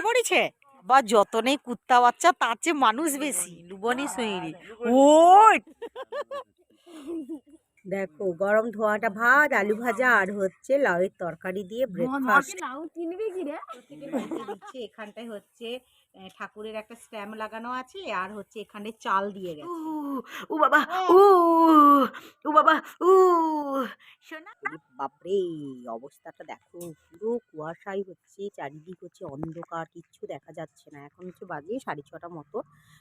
পড়েছে বা যত নেই কুত্তা বাচ্চা তার চেয়ে মানুষ বেশি লুবনি সৈরি ও দেখো গরম ধোয়াটা ভাত আলু ভাজা আর হচ্ছে লাউয়ের তরকারি দিয়ে ব্রেকফাস্ট। লাউ কিনবি কি রে? দিচ্ছে এখানটায় হচ্ছে ঠাকুরের একটা স্ট্যাম্প লাগানো আছে আর হচ্ছে এখানে চাল দিয়ে গেছে। ও বাবা ও ও বাবা ও শোনা বাপরে অবস্থাটা দেখো পুরো কুয়াশাই হচ্ছে চারিদিক হচ্ছে অন্ধকার কিচ্ছু দেখা যাচ্ছে না। এখন হচ্ছে বাজে 6:30 মতো।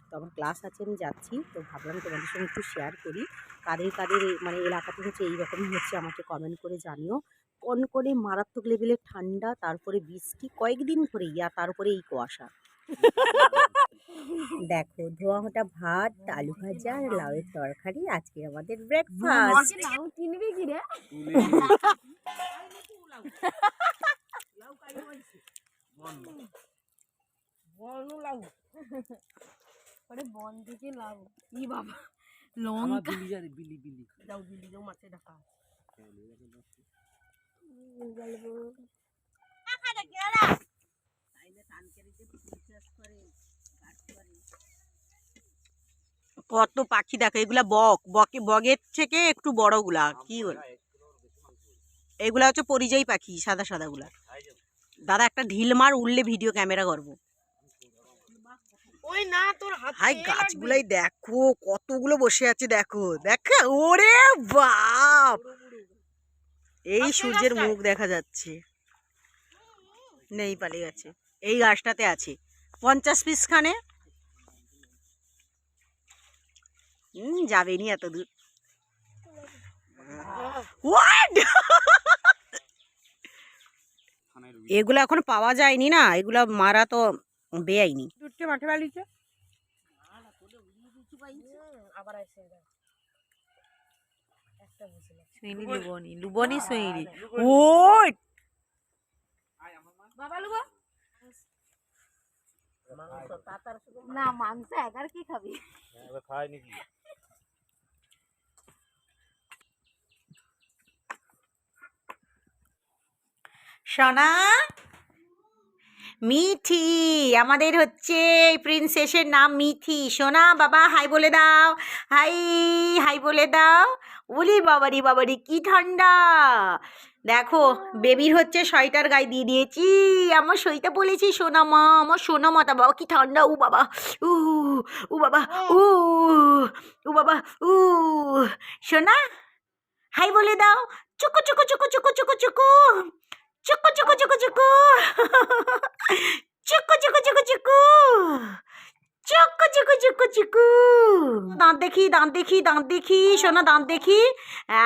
তো আমার ক্লাস আছে আমি যাচ্ছি তো ভাবলাম তোমাদের সঙ্গে একটু শেয়ার করি কাদের কাদের মানে এলাকাতে হচ্ছে এইরকমই হচ্ছে আমাকে কমেন্ট করে জানিও। কনকনে মারাত্মক লেভেলের ঠান্ডা তারপরে বৃষ্টি কয়েকদিন ধরেই আর তার উপরে এই কুয়াশা। দেখো ধোয়া ওঠা ভাত আলু ভাজা আর লাউয়ের তরকারি আজকে আমাদের ব্রেকফাস্ট। লাউ কিনবি কি রে? বন থেকে লাউ ই বাবা লঙ্কা বিলি মাছে ঢাকা কত পাখি দেখো এগুলা বগের থেকে একটু বড় গুলা কি বল এগুলা হচ্ছে পরিযায়ী পাখি সাদা সাদা গুলা। দাদা একটা ঢিল মার উঠলে ভিডিও ক্যামেরা করবো। ওই না তোর হাই গাছগুলাই দেখো কতগুলো বসে আছে দেখো দেখো ওরে বাপ এই সূর্যের মুখ দেখা যাচ্ছে নেই পালিয়ে গেছে এই গাছটাতে আছে 50 পিস খানে যাবেনি এত দূর। এগুলো এখন পাওয়া যায়নি না এগুলা মারা তো বেআইনি মাঠে বাড়িতে লুবনি সৈরি ও না মাংস একার কি খাবি? সোনা মিঠি আমাদের হচ্ছে প্রিন্সেসের নাম মিঠি। সোনা বাবা হাই বলে দাও হাই হাই বলে দাও। ওলি বাবারি বাবারি কি ঠান্ডা দেখো বেবির হচ্ছে সোয়েটার গায়ে দিয়ে দিয়েছি আমার সইতে বলেছি সোনা মা আমার সোনা মাতা বাবা কি ঠান্ডা উ বাবা উ উ বাবা উ উ বাবা উ সোনা হাই বলে দাও চুকু চুকু চুকু চুকু চুকু চুকু চুকু চুকু চুকু চুকু চুকু চুকু চুকু চুকু চুকু চুকু চুকু চুকু দাঁত দেখি দাঁত দেখি দাঁত দেখি সোনা দাঁত দেখি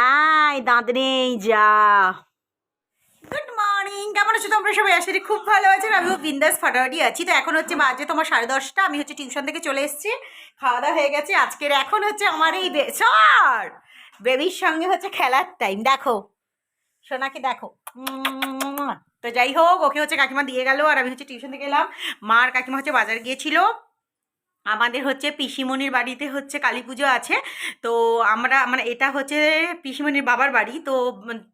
আয় দাঁত নেই যা। গুড মর্নিং কেমন আছো তোমরা সবাই? আশা করি খুব ভালো আছেন। আমিও বিন্দাস ফাটাফাটি আছি। তো এখন হচ্ছে বাজে তোমার 10:30 আমি হচ্ছে টিউশন থেকে চলে এসেছি খাওয়া দাওয়া হয়ে গেছে আজকের এখন হচ্ছে আমার এই বেবির সঙ্গে হচ্ছে খেলার টাইম। দেখো সোনাকে দেখো তো যাই হোক ওকে হচ্ছে কাকিমা দিয়ে গেল আর আমি হচ্ছে টিউশন থেকে এলাম। মার কাকিমা হচ্ছে বাজার গিয়েছিল। আমাদের হচ্ছে পিসিমণির বাড়িতে হচ্ছে কালী পুজো আছে তো আমরা মানে এটা হচ্ছে পিসিমণির বাবার বাড়ি তো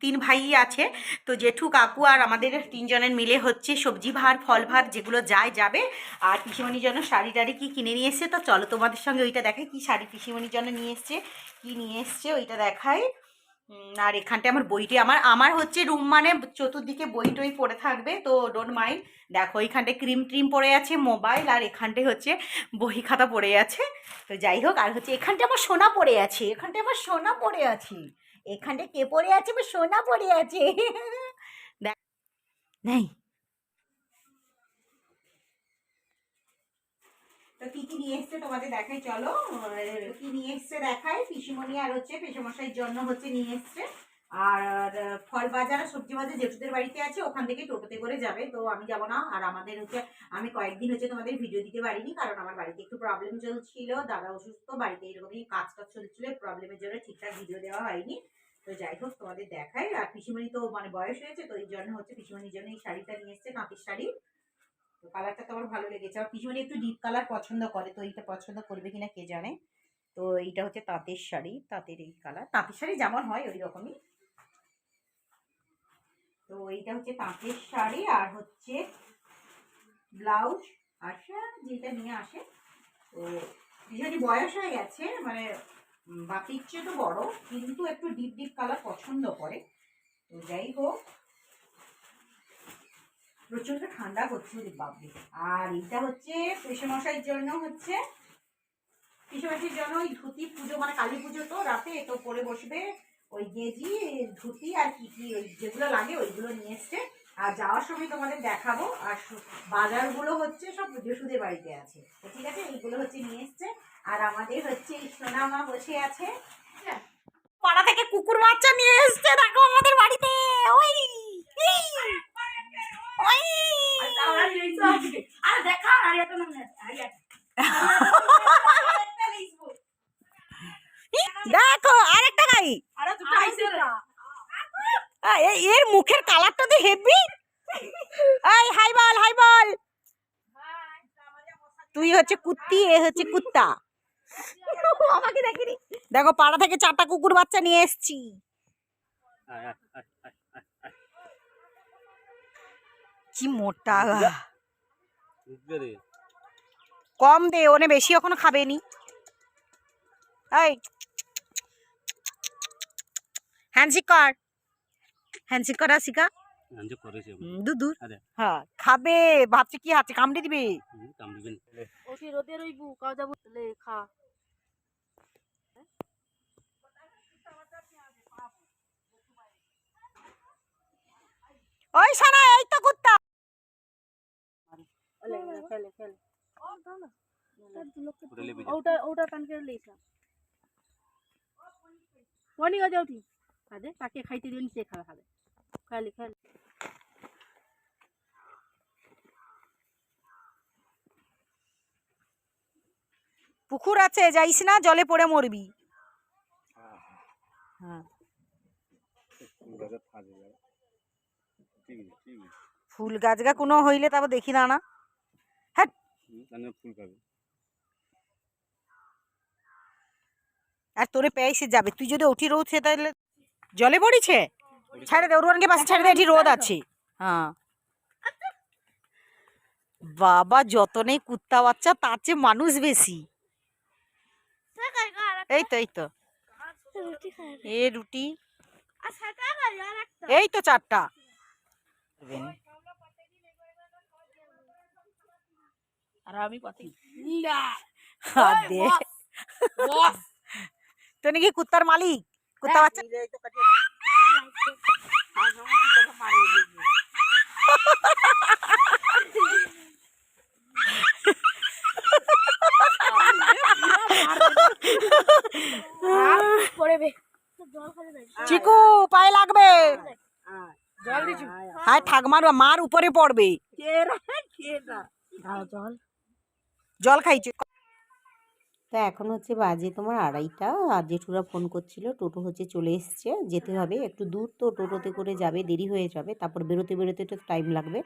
3 ভাই আছে তো জেঠু কাকু আর আমাদের 3 জনের মিলে হচ্ছে সবজি ভাত ফল ভাত যেগুলো যায় যাবে আর পিসিমণির জন্য শাড়ি টাড়ি কি কিনে নিয়ে এসছে তো চলো তোমাদের সঙ্গে ওইটা দেখাই কি শাড়ি পিসিমণির জন্য নিয়ে এসছে কি নিয়ে এসছে ওইটা দেখাই। আর এখানটায় আমার বইটি আমার হচ্ছে রুম মানে চতুর্দিকে বই টই পড়ে থাকবে তো ডোন্ট মাইন্ড। দেখো এইখানটায় ক্রিম ট্রিম পড়ে আছে মোবাইল আর এখানটায় হচ্ছে বই খাতা পড়ে আছে তো যাই হোক। আর হচ্ছে এখানটায় আমার সোনা পড়ে আছে এখানটায় আমার সোনা পড়ে আছে এখানটায় কে পড়ে আছে আমার সোনা পড়ে আছে দেখ নেই তো কি কি নিয়ে এসছে তোমাদের দেখাই চলো কি নিয়ে এসছে দেখাই। পিসিমণি আর হচ্ছে পেশামশাইয়ের জন্য হচ্ছে নিয়ে এসছে আর ফল বাজার আর সবজি বাজার জেঠুদের বাড়িতে আছে ওখান থেকে টোটোতে করে যাবে তো আমি যাব না। আর আমাদের হচ্ছে আমি কয়েকদিন হচ্ছে তোমাদের ভিডিও দিতে পারিনি কারণ আমার বাড়িতে একটু প্রবলেম চলছিল দাদা অসুস্থ বাড়িতে এরকমই কাজ টাজ চলছিল প্রবলেমের জন্য ঠিকঠাক ভিডিও দেওয়া হয়নি। তো যাই হোক তোমাদের দেখাই। আর পিসিমণি তো মানে বয়স হয়েছে তো এই জন্য হচ্ছে পিসিমণির জন্য এই শাড়িটা নিয়ে এসছে তাঁতের শাড়ি তো কালারটা তো আমার ভালো লেগেছে। আমার পিসিমণি একটু ডিপ কালার পছন্দ করে তো এইটা পছন্দ করবে কিনা কে জানে। তো এইটা হচ্ছে তাঁতের শাড়ি তাঁতের এই কালার তাঁতের শাড়ি যেমন হয় ওই রকমই। তো এইটা হচ্ছে তাঁতের শাড়ি আর হচ্ছে ব্লাউজ আসে, যেটা নিয়ে আসে। তো ভীষণই বয়স হয়ে গেছে, মানে বাপির চেয়ে তো বড়, কিন্তু একটু ডিপ ডিপ কালার পছন্দ করে। তো যাই হোক, প্রচন্ড ঠান্ডা করছে বাপরে। আর এটা হচ্ছে পেশমশাইয়ের জন্য, হচ্ছে পিসেমাসির জন্য ওই ধুতি, পুজো মানে কালী পুজো তো রাতে, তো পরে বসবে ওই গেজি ধুতি আর কি কি ওই যেগুলো লাগে ওইগুলো নিয়ে এসছে। আর যাওয়ার সময় তোমাদের দেখাবো। আর বাজারগুলো হচ্ছে সব জেঠুদের বাড়িতে আছে, তো ঠিক আছে, এইগুলো হচ্ছে নিয়ে এসছে। আর আমাদের হচ্ছে সোনা মা বসে আছে, পাড়া থেকে কুকুর বাচ্চা নিয়ে এসছে দেখো আমাদের বাড়িতে। ওই ওই আর দেখা দেখো আরেকটা গাই, এর মুখের কালারটা তো হেভি। এই হাই বল, হাই বল। তুই হচ্ছে কুত্তি, এ হচ্ছে কুত্তা। আমাকে দেখিনি। দেখো পাড়া থেকে 4টা কুকুর বাচ্চা নিয়ে এসেছি। কি মোটা, কম দে, ওনে বেশি এখনো খাবেনি। এই হ্যান্ডশেক কর, হ্যান্ডশেক করা শিখা। দুধ হ্যাঁ খাবে, ভাবছি কি হাতে কামড়ে দিবে। ওকে রোদে রইবু কাও যাবো লেখা। ওই সানা, এই তো কুত্তা। খেলে খেলে ওটা ওটা কান করে লেখা মর্নিং আজ উঠি আদে তাকে খাইতে দিন, সে খাবে খাবে খালি খালি। পুকুর আছে, যাইস না, জলে পড়ে মরবি। হ্যাঁ ফুল গাছ গা কোনো হইলে তারপর দেখি না না। হ্যাঁ আর তোরে পেয়েছে যাবে, তুই যদি উঠি রোদ তাহলে জলে পড়িছে। ছেড়ে দে, ওরওয়ানকে পাশে ছেড়ে দে, এটি রোদ আছে। হ্যাঁ বাবা, যত নেই কুত্তা বাচ্চা তার চেয়ে মানুষ বেশি। এই তো এই তো এ রুটি, এই তো 4টা। আর আমি পাতি তো নাকি কুত্তার মালিক, কুত্তা বাচ্চা। চিকু পায়ে লাগবে, হায় ঠাকমার মার উপরে পড়বে। জল খাইছে। তা এখন হচ্ছে বাজে তোমার 2:30, আর জেঠুরা ফোন করছিল, টোটো হচ্ছে চলে এসছে, যেতে হবে একটু দূর, তো টোটোতে করে যাবে, দেরি হয়ে যাবে, তারপর বেরোতে বেরোতে তো টাইম লাগবে।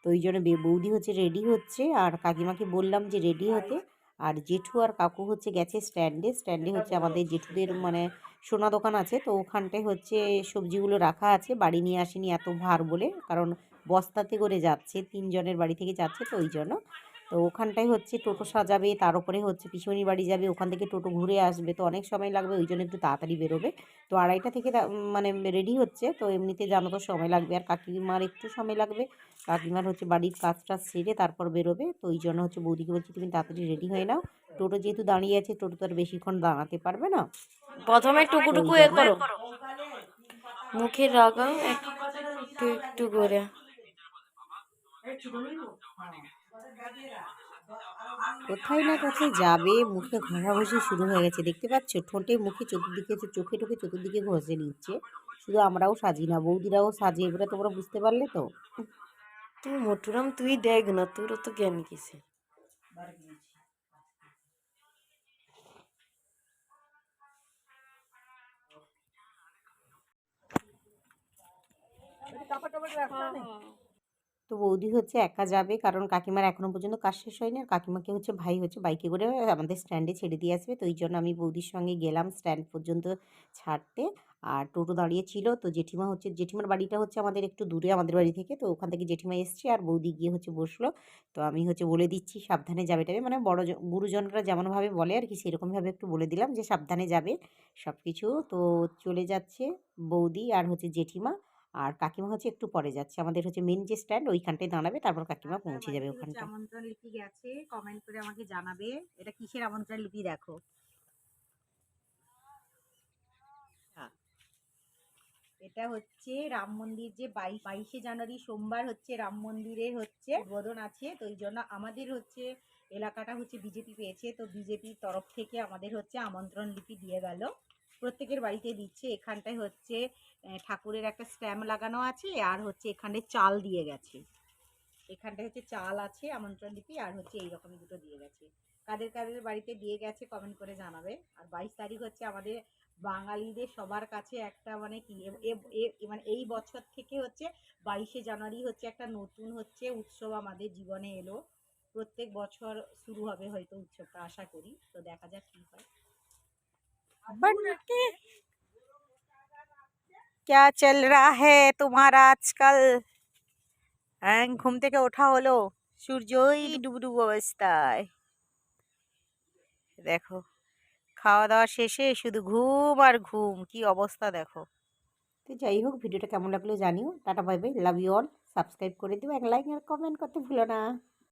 তো ওই জন্য বৌদি হচ্ছে রেডি হচ্ছে, আর কাকিমাকে বললাম যে রেডি হতে। আর জেঠু আর কাকু হচ্ছে গেছে স্ট্যান্ডে, স্ট্যান্ডে হচ্ছে আমাদের জেঠুদের মানে সোনা দোকান আছে, তো ওখানটায় হচ্ছে সবজিগুলো রাখা আছে, বাড়ি নিয়ে আসেনি এত ভার বলে, কারণ বস্তাতে করে যাচ্ছে, 3 জনের বাড়ি থেকে যাচ্ছে, তো ওই জন্য। তো ওখানটায় হচ্ছে টোটো সাজাবে, তার উপরে হচ্ছে পিসিমণির বাড়ি যাবে, ওখান থেকে টোটো ঘুরে আসবে, তো অনেক সময় লাগবে, ওই জন্য একটু তাড়াতাড়ি বেরোবে। তো 2:30 থেকে মানে রেডি হচ্ছে, তো এমনিতে জানো তো সময় লাগবে, আর কাকিমার একটু সময় লাগবে, কাকিমার হচ্ছে বাড়ির কাজ টাজ সেরে তারপর বেরোবে, তো ওই জন্য হচ্ছে বৌদিকে বলছি তুমি তাড়াতাড়ি রেডি হয়ে নাও, টোটো যেহেতু দাঁড়িয়ে আছে, টোটো তো আর বেশিক্ষণ দাঁড়াতে পারবে না। প্রথমে টুকুটুকু এ করো, মুখে লাগাও একটু একটু করে। কোথায় না কোথায় যাবে, মুখে ঘষাঘষি শুরু হয়ে গেছে, দেখতে পাচ্ছ, ঠোঁটে মুখে চতুর্দিকে, চোখে টোখে চতুর্দিকে ঘষে নিচ্ছে। শুধু আমরাও সাজি না, বৌদিরাও সাজে, এবারে তোমরা বুঝতে পারলে তো। তুই মোটুরাম তুই দেখ না, তোর তো জ্ঞান কিসে। তো বৌদি হচ্ছে একা যাবে, কারণ কাকিমার এখনো পর্যন্ত কাজ শেষ হয়নি, আর কাকিমাকে হচ্ছে ভাই হচ্ছে বাইকে করে আমাদের স্ট্যান্ডে ছেড়ে দিয়ে আসবে। তো এই জন্য আমি বৌদির সঙ্গে গেলাম স্ট্যান্ড পর্যন্ত ছাড়তে। আর টোটো দাঁড়িয়ে ছিল, তো জেঠিমা হচ্ছে, জেঠিমার বাড়িটা হচ্ছে আমাদের একটু দূরে আমাদের বাড়ি থেকে, তো ওখান থেকে জেঠিমা এসছে আর বৌদি গিয়ে হচ্ছে বসলো। তো আমি হচ্ছে বলে দিচ্ছি সাবধানে যাবে টাবে, মানে বড় গুরুজনরা যেমনভাবে বলে আর কি সেরকমভাবে একটু বলে দিলাম যে সাবধানে যাবে সব কিছু। তো চলে যাচ্ছে বৌদি আর হচ্ছে জেঠিমা, আর কাকিমা হচ্ছে একটু পরে যাচ্ছে। আমাদের হচ্ছে মেন যে স্ট্যান্ড ওইখানটায় দাঁড়াবে, তারপর কাকিমা পৌঁছে যাবে ওখানটায়। আমন্ত্রণ লিপি গেছে, কমেন্ট করে আমাকে জানাবে এটা কিসের আমন্ত্রণ লিপি। দেখো এটা হচ্ছে রাম মন্দির, যে 22শে জানুয়ারি সোমবার হচ্ছে রাম মন্দিরের হচ্ছে উদ্বোধন আছে। তো এই জন্য আমাদের হচ্ছে এলাকাটা হচ্ছে বিজেপি পেয়েছে, তো বিজেপির তরফ থেকে আমাদের হচ্ছে আমন্ত্রণ লিপি দিয়ে গেল, প্রত্যেকের বাড়িতে দিচ্ছে। এখানটায় হচ্ছে ঠাকুরের একটা স্ট্যাম্প লাগানো আছে, আর হচ্ছে এখানে চাল দিয়ে গেছে, এখানটায় হচ্ছে চাল আছে আমন্ত্রণ লিপি, আর হচ্ছে এইরকম দুটো দিয়ে গেছে। কাদের কাদের বাড়িতে দিয়ে গেছে কমেন্ট করে জানাবে। আর 22 তারিখ হচ্ছে আমাদের বাঙালিদের সবার কাছে একটা মানে কি মানে এই বছর থেকে হচ্ছে 22শে জানুয়ারি হচ্ছে একটা নতুন হচ্ছে উৎসব আমাদের জীবনে এলো। প্রত্যেক বছর শুরু হবে হয়তো উৎসবটা, আশা করি। তো দেখা যাক কি হয়। बंटी क्या चल रहा है तुम्हारा आजकल? ঘুম থেকে ওঠা হলো সূর্যই ডুবু ডুবু অবস্থায়, দেখো খাওয়া দাওয়া শেষে শুধু ঘুম আর ঘুম, কি অবস্থা দেখো। তো যাই হোক, ভিডিওটা কেমন লাগলো জানিও। Tata bye bye, love you all. Subscribe করে দিও, এক লাইক আর কমেন্ট করতে ভুলো না।